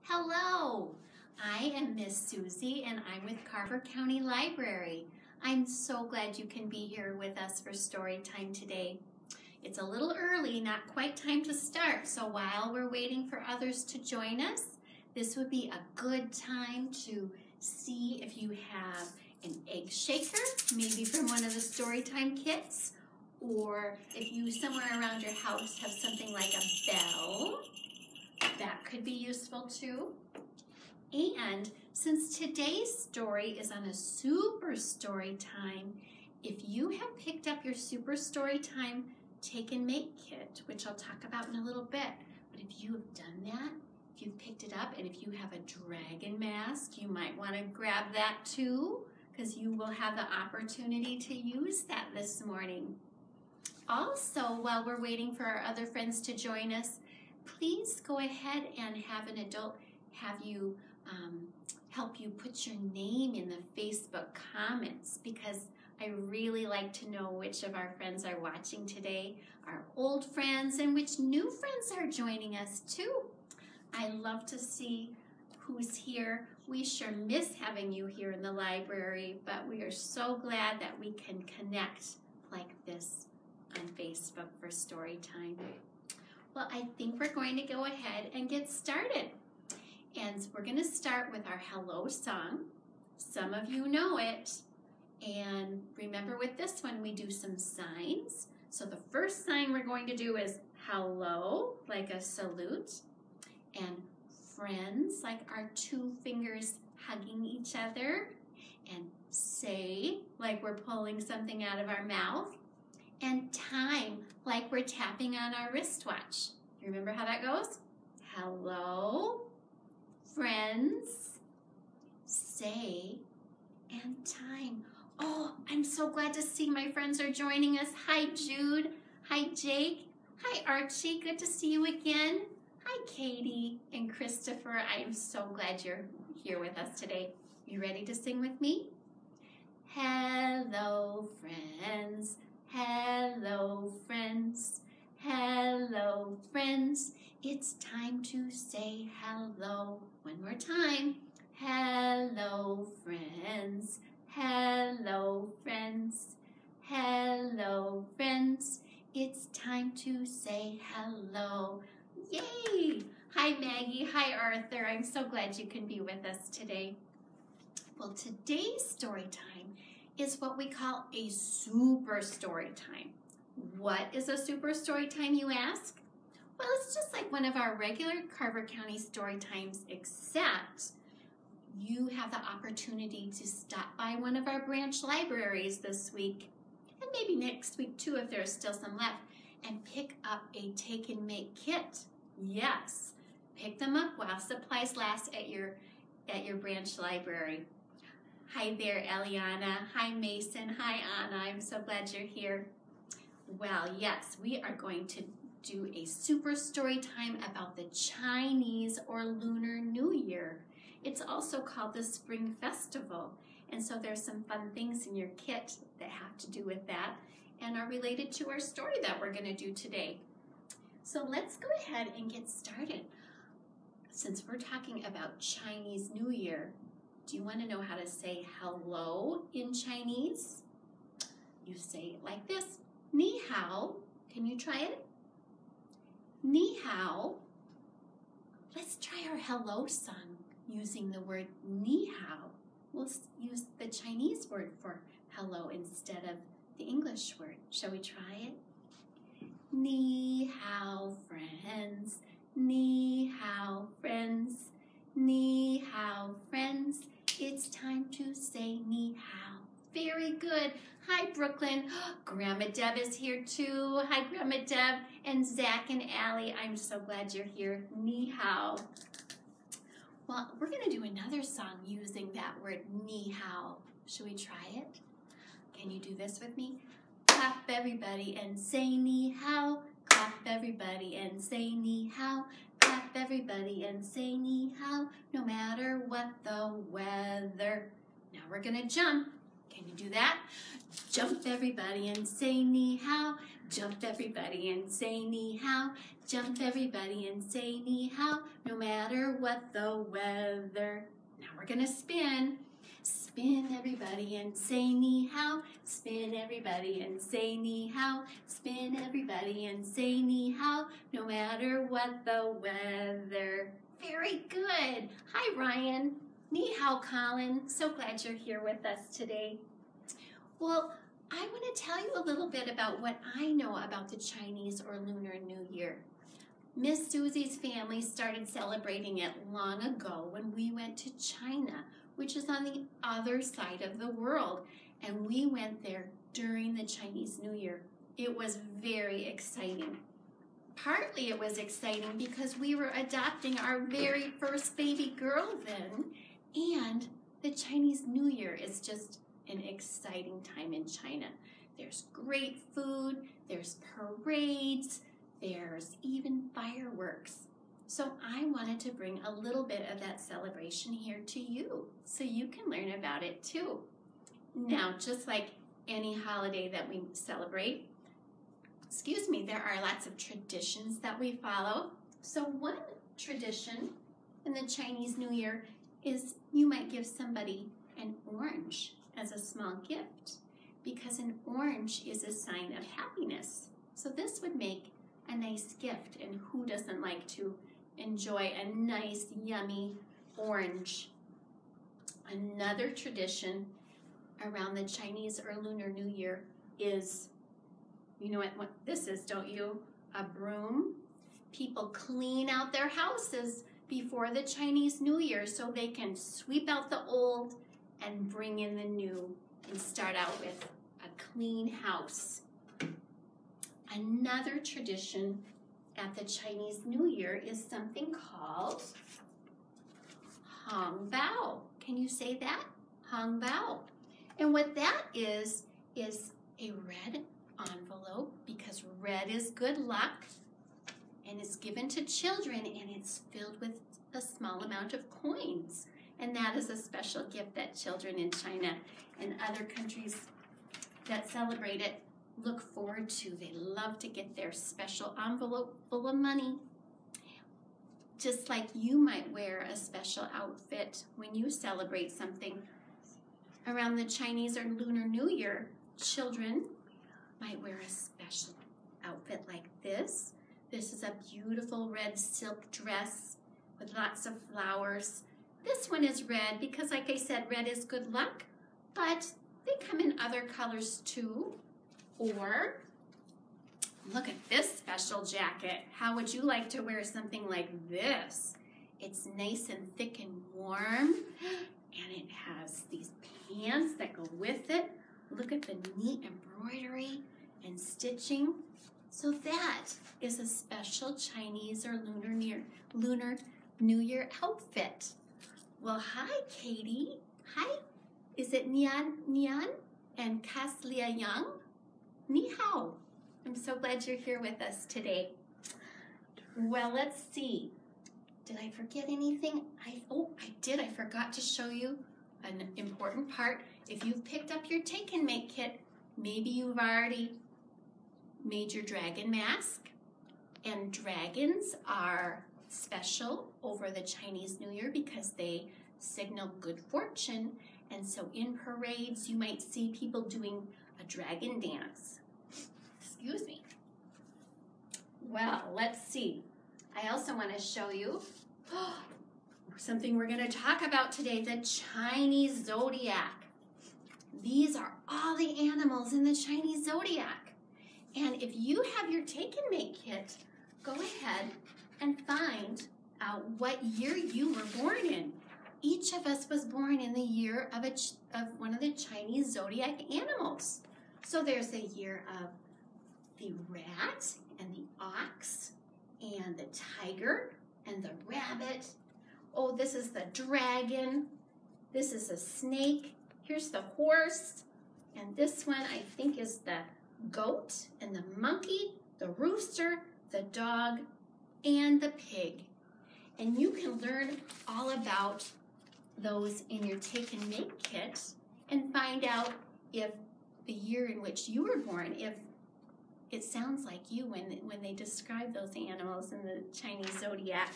Hello, I am Miss Susie and I'm with Carver County Library. I'm so glad you can be here with us for story time today. It's a little early, not quite time to start, so while we're waiting for others to join us, this would be a good time to see if you have an egg shaker, maybe from one of the Storytime kits, or if you somewhere around your house have something like a bell. That could be useful too. And since today's story is on a super story time, if you have picked up your super story time take and make kit, which I'll talk about in a little bit, but if you have done that, if you've picked it up, and if you have a dragon mask, you might want to grab that too, because you will have the opportunity to use that this morning. Also, while we're waiting for our other friends to join us, please go ahead and have an adult have you help you put your name in the Facebook comments, because I really like to know which of our friends are watching today, our old friends, and which new friends are joining us too. I love to see who's here. We sure miss having you here in the library, but we are so glad that we can connect like this on Facebook for story time. Well, I think we're going to go ahead and get started. And we're going to start with our hello song. Some of you know it. And remember, with this one, we do some signs. So the first sign we're going to do is hello, like a salute. And friends, like our two fingers hugging each other. And say, like we're pulling something out of our mouth. And time, like we're tapping on our wristwatch. You remember how that goes? Hello, friends, say, and time. Oh, I'm so glad to see my friends are joining us. Hi, Jude. Hi, Jake. Hi, Archie. Good to see you again. Hi, Katie and Christopher. I am so glad you're here with us today. You ready to sing with me? Hello, friends. Hello, friends. Hello, friends. It's time to say hello. One more time. Hello, friends. Hello, friends. Hello, friends. It's time to say hello. Yay! Hi, Maggie. Hi, Arthur. I'm so glad you can be with us today. Well, today's story time is what we call a super story time. What is a super story time, you ask? Well, it's just like one of our regular Carver County story times, except you have the opportunity to stop by one of our branch libraries this week, and maybe next week too if there's still some left, and pick up a take and make kit. Yes, pick them up while supplies last at your branch library. Hi there, Eliana. Hi, Mason. Hi, Anna. I'm so glad you're here. Well, yes, we are going to do a super story time about the Chinese or Lunar New Year. It's also called the Spring Festival. And so there's some fun things in your kit that have to do with that and are related to our story that we're going to do today. So let's go ahead and get started. Since we're talking about Chinese New Year, do you want to know how to say hello in Chinese? You say it like this. Ni hao. Can you try it? Ni hao. Let's try our hello song using the word ni hao. We'll use the Chinese word for hello instead of the English word. Shall we try it? Ni hao, friends. Ni hao, friends. Ni hao, friends. It's time to say ni hao. Very good. Hi, Brooklyn. Grandma Deb is here too. Hi, Grandma Deb. And Zach and Allie, I'm so glad you're here. Ni hao. Well, we're going to do another song using that word ni hao. Should we try it? Can you do this with me? Clap everybody and say ni hao. Clap everybody and say ni hao. Clap everybody and say ni hao, no matter what the weather. Now we're going to jump. Can you do that? Jump everybody and say ni hao. Jump everybody and say ni hao. Jump everybody and say ni hao, no matter what the weather. Now we're gonna spin. Spin everybody and say ni hao. Spin everybody and say ni hao. Spin everybody and say ni hao, no matter what the weather. Very good. Hi, Ryan. Ni hao, Colin. So glad you're here with us today. Well, I want to tell you a little bit about what I know about the Chinese or Lunar New Year. Miss Susie's family started celebrating it long ago when we went to China, which is on the other side of the world, and we went there during the Chinese New Year. It was very exciting. Partly it was exciting because we were adopting our very first baby girl then, and the Chinese New Year is just an exciting time in China. There's great food, there's parades, there's even fireworks. So I wanted to bring a little bit of that celebration here to you so you can learn about it too. Now, just like any holiday that we celebrate, there are lots of traditions that we follow. So one tradition in the Chinese New Year is you might give somebody an orange as a small gift because an orange is a sign of happiness. So this would make a nice gift, and who doesn't like to enjoy a nice, yummy orange? Another tradition around the Chinese or Lunar New Year is, you know what this is, don't you? A broom. People clean out their houses before the Chinese New Year so they can sweep out the old and bring in the new and start out with a clean house. Another tradition at the Chinese New Year is something called Hong Bao. Can you say that? Hong Bao. And what that is a red envelope, because red is good luck, and it's given to children, and it's filled with a small amount of coins. And that is a special gift that children in China and other countries that celebrate it look forward to. They love to get their special envelope full of money. Just like you might wear a special outfit when you celebrate something around the Chinese or Lunar New Year, children might wear a special outfit like this. This is a beautiful red silk dress with lots of flowers. This one is red because, like I said, red is good luck, but they come in other colors too. Or look at this special jacket. How would you like to wear something like this? It's nice and thick and warm, and it has these pants that go with it. Look at the neat embroidery and stitching. So that is a special Chinese or Lunar New Year outfit. Well, hi, Katie. Hi. Is it Nian and Kaslia Young? Ni hao. I'm so glad you're here with us today. Well, let's see. Did I forget anything? I did. I forgot to show you an important part. If you've picked up your Take and Make kit, maybe you've already made your dragon mask. And dragons are special over the Chinese New Year because they signal good fortune. And so in parades, you might see people doing a dragon dance. Excuse me. Well, let's see. I also want to show you something we're going to talk about today, the Chinese Zodiac. These are all the animals in the Chinese Zodiac. And if you have your Take and Make kit, go ahead and find out what year you were born in. Each of us was born in the year of one of the Chinese Zodiac animals. So there's the year of the rat and the ox and the tiger and the rabbit. Oh, this is the dragon. This is a snake. Here's the horse. And this one, I think, is the goat and the monkey, the rooster, the dog, and the pig. And you can learn all about those in your Take and Make kit and find out if the year in which you were born, if it sounds like you when they describe those animals in the Chinese Zodiac.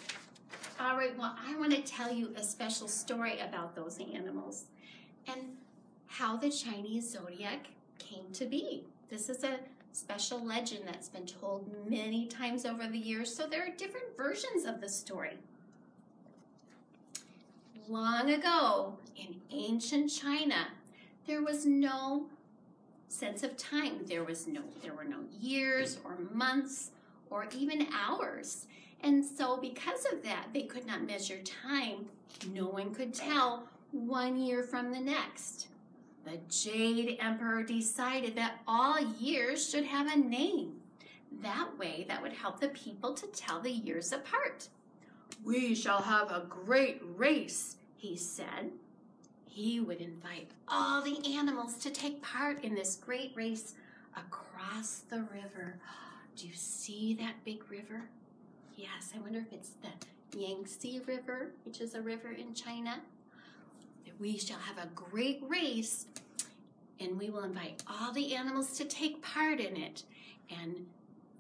All right, well, I want to tell you a special story about those animals and how the Chinese Zodiac came to be. This is a special legend that's been told many times over the years, so there are different versions of the story. Long ago, in ancient China, there was no sense of time. There were no years or months or even hours. And so because of that, they could not measure time. No one could tell 1 year from the next. The Jade Emperor decided that all years should have a name. That way, that would help the people to tell the years apart. "We shall have a great race," he said. He would invite all the animals to take part in this great race across the river. Do you see that big river? Yes, I wonder if it's the Yangtze River, which is a river in China. We shall have a great race, and we will invite all the animals to take part in it. And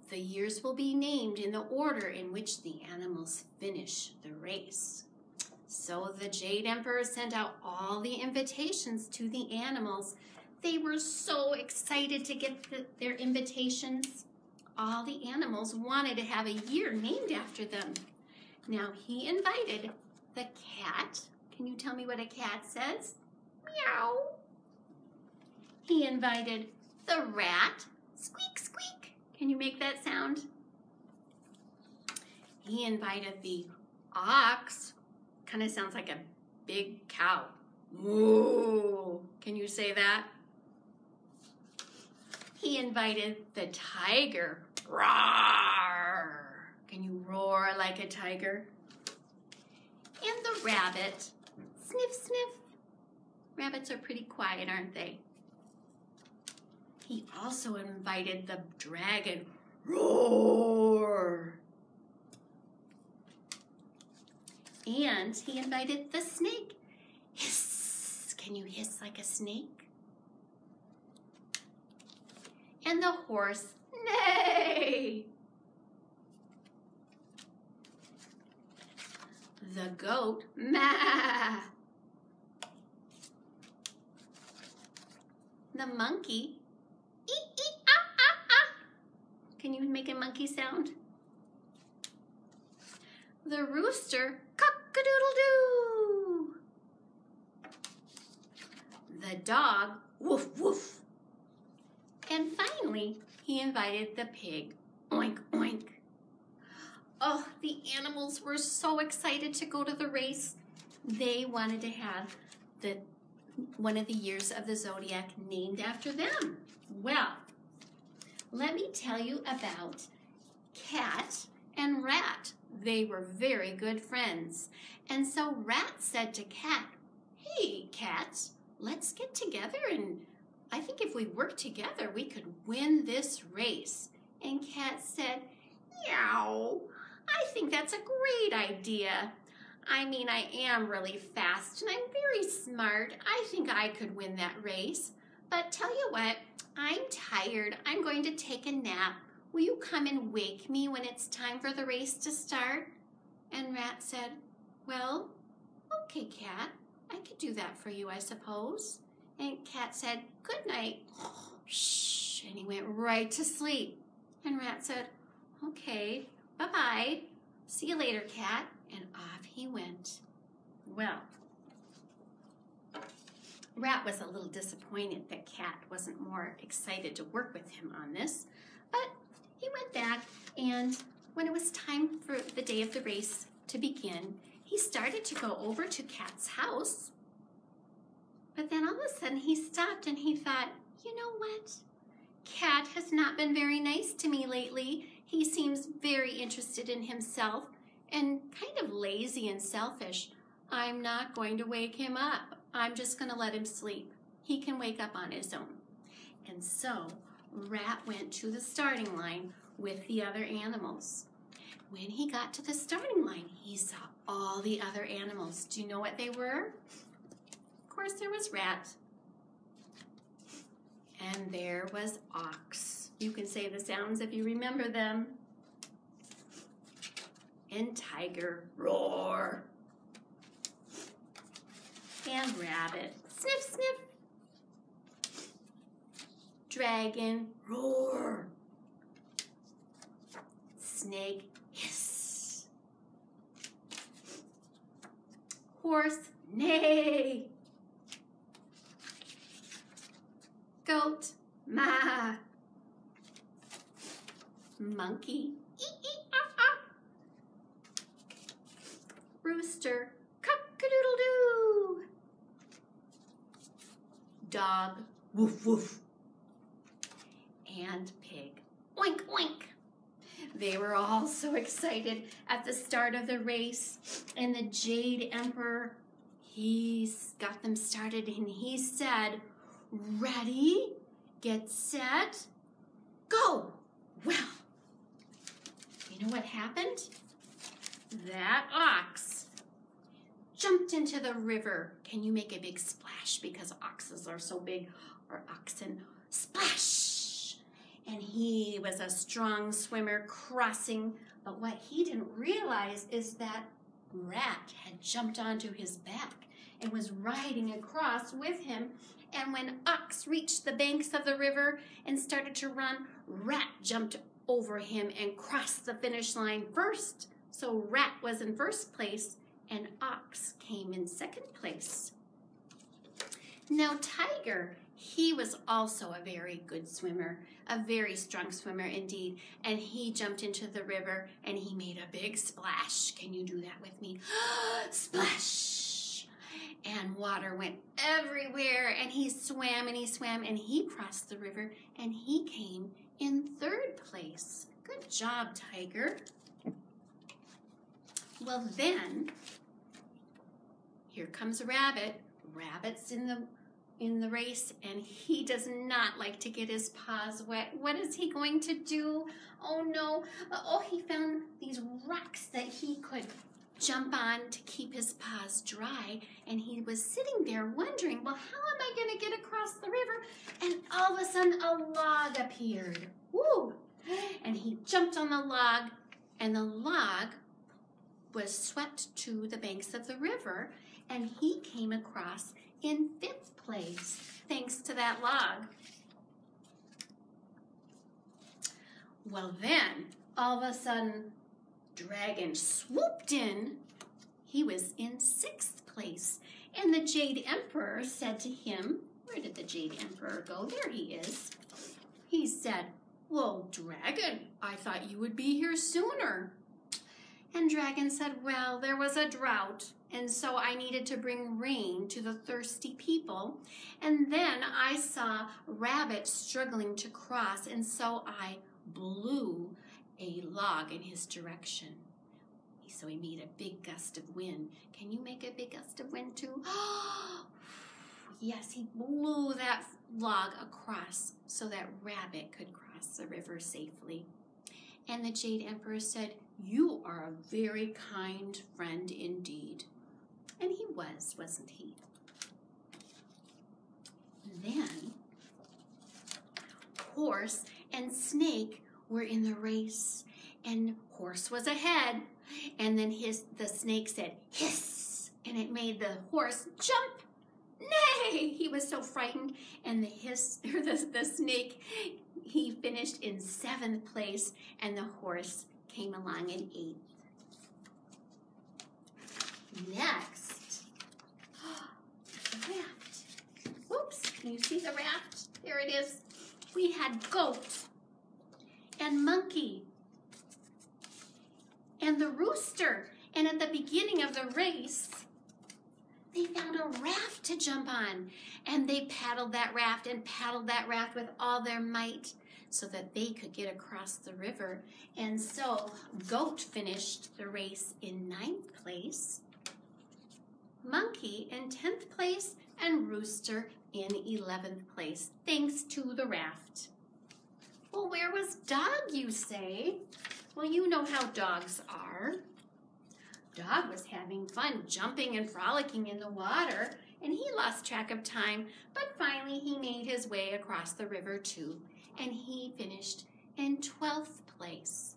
the years will be named in the order in which the animals finish the race. So the Jade Emperor sent out all the invitations to the animals. They were so excited to get their invitations. All the animals wanted to have a year named after them. Now he invited the cat. Can you tell me what a cat says? Meow. He invited the rat. Squeak, squeak. Can you make that sound? He invited the ox. Kind of sounds like a big cow. Moo. Can you say that? He invited the tiger. Roar. Can you roar like a tiger? And the rabbit. Sniff, sniff. Rabbits are pretty quiet, aren't they? He also invited the dragon. Roar. And he invited the snake. Hiss. Can you hiss like a snake? And the horse. Neigh. The goat. Ma. The monkey. Ee, ee, ah, ah, ah. Can you make a monkey sound? The rooster. Cock-a-doodle-doo. The dog. Woof, woof. And finally, he invited the pig. Oink, oink. Oh, the animals were so excited to go to the race. They wanted to have one of the years of the zodiac named after them. Well, let me tell you about Cat and Rat. They were very good friends. And so Rat said to Cat, "Hey, Cat, let's get together, and I think if we work together, we could win this race." And Cat said, "Meow, I think that's a great idea. I mean, I am really fast and I'm very smart. I think I could win that race. But tell you what, I'm tired. I'm going to take a nap. Will you come and wake me when it's time for the race to start?" And Rat said, "Well, okay, Cat. I could do that for you, I suppose." And Cat said, "Good night." Shh, and he went right to sleep. And Rat said, "Okay, bye-bye. See you later, Cat." And off he went. Well, Rat was a little disappointed that Cat wasn't more excited to work with him on this, but he went back, and when it was time for the day of the race to begin, he started to go over to Cat's house. But then all of a sudden he stopped and he thought, you know what? Cat has not been very nice to me lately. He seems very interested in himself and kind of lazy and selfish. I'm not going to wake him up. I'm just going to let him sleep. He can wake up on his own. And so Rat went to the starting line with the other animals. When he got to the starting line, he saw all the other animals. Do you know what they were? Of course, there was Rat. And there was ox. You can say the sounds if you remember them. And tiger, roar. And rabbit, sniff, sniff. Dragon, roar. Snake, hiss. Horse, neigh. Goat, ma. Monkey, ee-ee-ah-ah. Rooster, cock-a-doodle-doo. Dog, woof woof. And pig, oink oink. They were all so excited at the start of the race. And the Jade Emperor, he got them started and he said, ready, get set, go. Well, you know what happened? That ox jumped into the river. Can you make a big splash? Because oxes are so big, or oxen. Splash! And he was a strong swimmer crossing, but what he didn't realize is that Rat had jumped onto his back and was riding across with him. And when Ox reached the banks of the river and started to run, Rat jumped over him and crossed the finish line first. So Rat was in first place and Ox came in second place. Now Tiger, he was also a very good swimmer, a very strong swimmer indeed. And he jumped into the river and he made a big splash. Can you do that with me? Splash! And water went everywhere and he swam and he swam and he crossed the river and he came in third place. Good job, Tiger. Well then, here comes Rabbit. Rabbit's in the race and he does not like to get his paws wet. What is he going to do? Oh no, oh, he found these rocks that he could jump on to keep his paws dry, and he was sitting there wondering, well, how am I going to get across the river? And all of a sudden a log appeared. Woo! And he jumped on the log, and the log was swept to the banks of the river, and he came across in fifth place, thanks to that log. Well then, all of a sudden, Dragon swooped in. He was in sixth place. And the Jade Emperor said to him, where did the Jade Emperor go? There he is. He said, well, Dragon, I thought you would be here sooner. And Dragon said, well, there was a drought, and so I needed to bring rain to the thirsty people. And then I saw Rabbit struggling to cross, and so I blew a log in his direction. So he made a big gust of wind. Can you make a big gust of wind too? Yes, he blew that log across so that Rabbit could cross the river safely. And the Jade Emperor said, you are a very kind friend indeed. And he was, wasn't he? Then, Horse and Snake were in the race, and Horse was ahead, and then the snake said, hiss, and it made the horse jump. Nay! He was so frightened, and the snake, he finished in seventh place, and the horse came along in eighth. Next, the raft. Whoops, can you see the raft? There it is. We had goat and monkey and the rooster. And at the beginning of the race, they found a raft to jump on. And they paddled that raft with all their might so that they could get across the river. And so goat finished the race in 9th place, monkey in 10th place, and rooster in 11th place, thanks to the raft. Well, where was Dog, you say? Well, you know how dogs are. Dog was having fun jumping and frolicking in the water, and he lost track of time, but finally he made his way across the river too, and he finished in 12th place.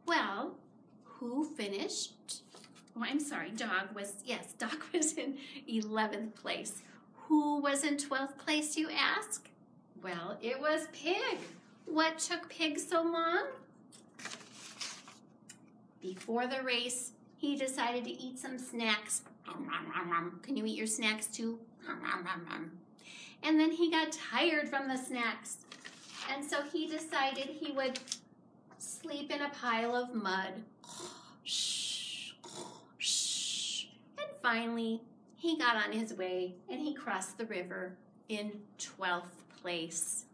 Well, who finished? Oh, I'm sorry, Dog was in 11th place. Who was in 12th place, you ask? Well, it was Pig. What took Pig so long? Before the race, he decided to eat some snacks. Can you eat your snacks too? And then he got tired from the snacks. And so he decided he would sleep in a pile of mud. And finally, he got on his way and he crossed the river in 12th place.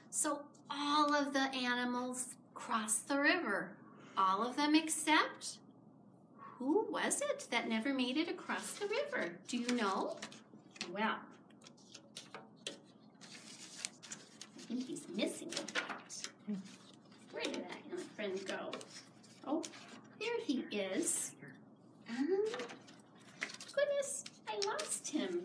So all of the animals crossed the river. All of them except, who was it that never made it across the river? Do you know? Well, I think he's missing a bit. Where did that friend go? Oh, there he is. Goodness, I lost him.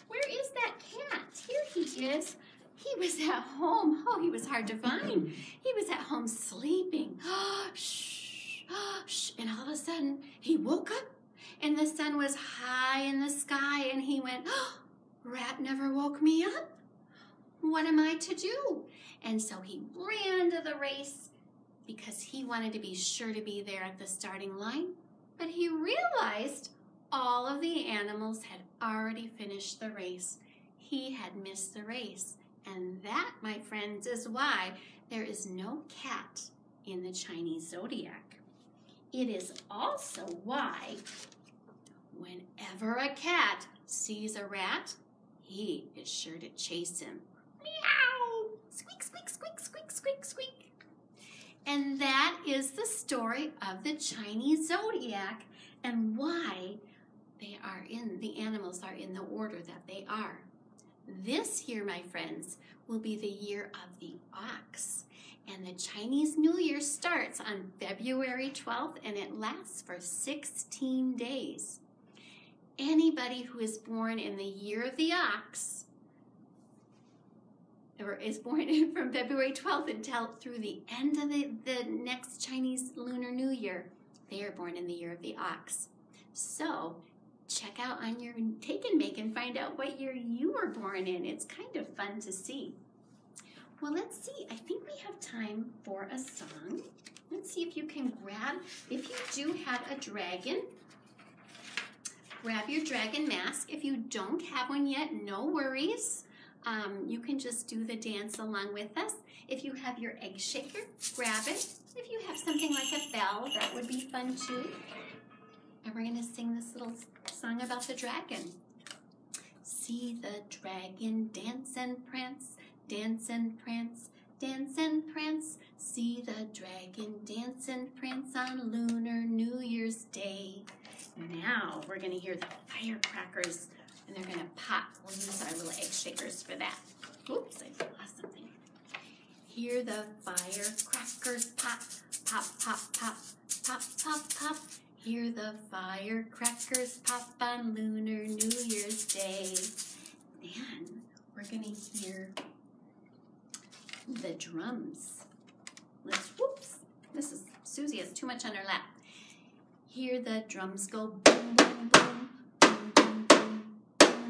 Where is that cat? Here he is. He was at home. Oh, he was hard to find. He was at home sleeping. Shh, shh. And all of a sudden, he woke up and the sun was high in the sky and he went, oh, Rat never woke me up. What am I to do? And so he ran to the race because he wanted to be sure to be there at the starting line. But he realized all of the animals had already finished the race. He had missed the race. And that, my friends, is why there is no cat in the Chinese Zodiac. It is also why whenever a cat sees a rat, he is sure to chase him. Meow! Squeak, squeak, squeak, squeak, squeak, squeak. And that is the story of the Chinese Zodiac and why the animals are in the order that they are. This year, my friends, will be the year of the ox. And the Chinese New Year starts on February 12th and it lasts for 16 days. Anybody who is born in the year of the ox, or is born from February 12th until through the end of the next Chinese Lunar New Year, they are born in the year of the ox. So check out on your Take and Make and find out what year you were born in. It's kind of fun to see. Well, let's see. I think we have time for a song. Let's see if you can if you do have a dragon, grab your dragon mask. If you don't have one yet, no worries. You can just do the dance along with us. If you have your egg shaker, grab it. If you have something like a bell, that would be fun too. And we're going to sing this little song about the dragon. See the dragon dance and prance, dance and prance, dance and prance. See the dragon dance and prance on Lunar New Year's Day. Now we're going to hear the firecrackers, and they're going to pop. We'll use our little egg shakers for that. Oops, I lost something. Hear the firecrackers pop, pop, pop, pop, pop, pop, pop. Hear the firecrackers pop on Lunar New Year's Day. And we're going to hear the drums. Whoops, Susie has too much on her lap. Hear the drums go boom, boom, boom, boom, boom, boom, boom,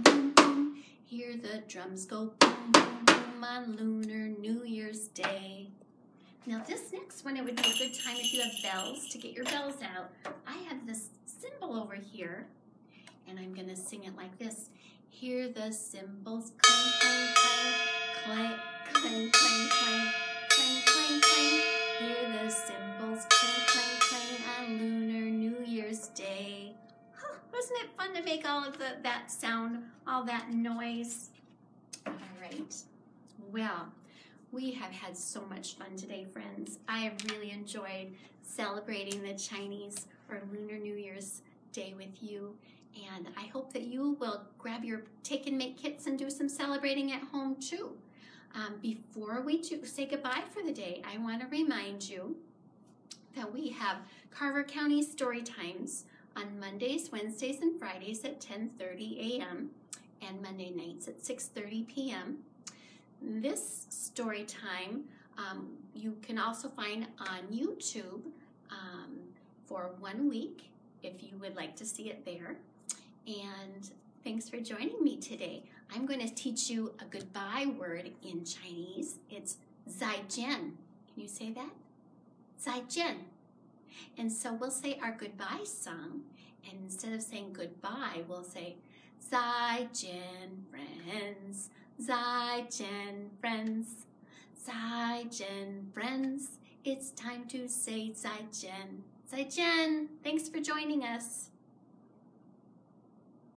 boom, boom. Hear the drums go boom, boom, boom on Lunar New Year's Day. Now this next one, it would be a good time if you have bells to get your bells out. I have this cymbal over here, and I'm going to sing it like this. Hear the cymbals clang, clang, clang, clang, clang, clang, clang, clang, clang, clang. Hear the cymbals clang, clang, clang on Lunar New Year's Day. Huh, wasn't it fun to make all of that sound, all that noise? All right. Well, we have had so much fun today, friends. I have really enjoyed celebrating the Chinese or Lunar New Year's Day with you. And I hope that you will grab your Take and Make kits and do some celebrating at home too. Before we say goodbye for the day, I want to remind you that we have Carver County Storytimes on Mondays, Wednesdays, and Fridays at 10:30 a.m. and Monday nights at 6:30 p.m. This story time you can also find on YouTube for 1 week if you would like to see it there. And thanks for joining me today. I'm going to teach you a goodbye word in Chinese. It's 再见. Can you say that? 再见. And so we'll say our goodbye song, and instead of saying goodbye, we'll say 再见 friends, 再见 friends, 再见 friends. It's time to say 再见. 再见. Thanks for joining us.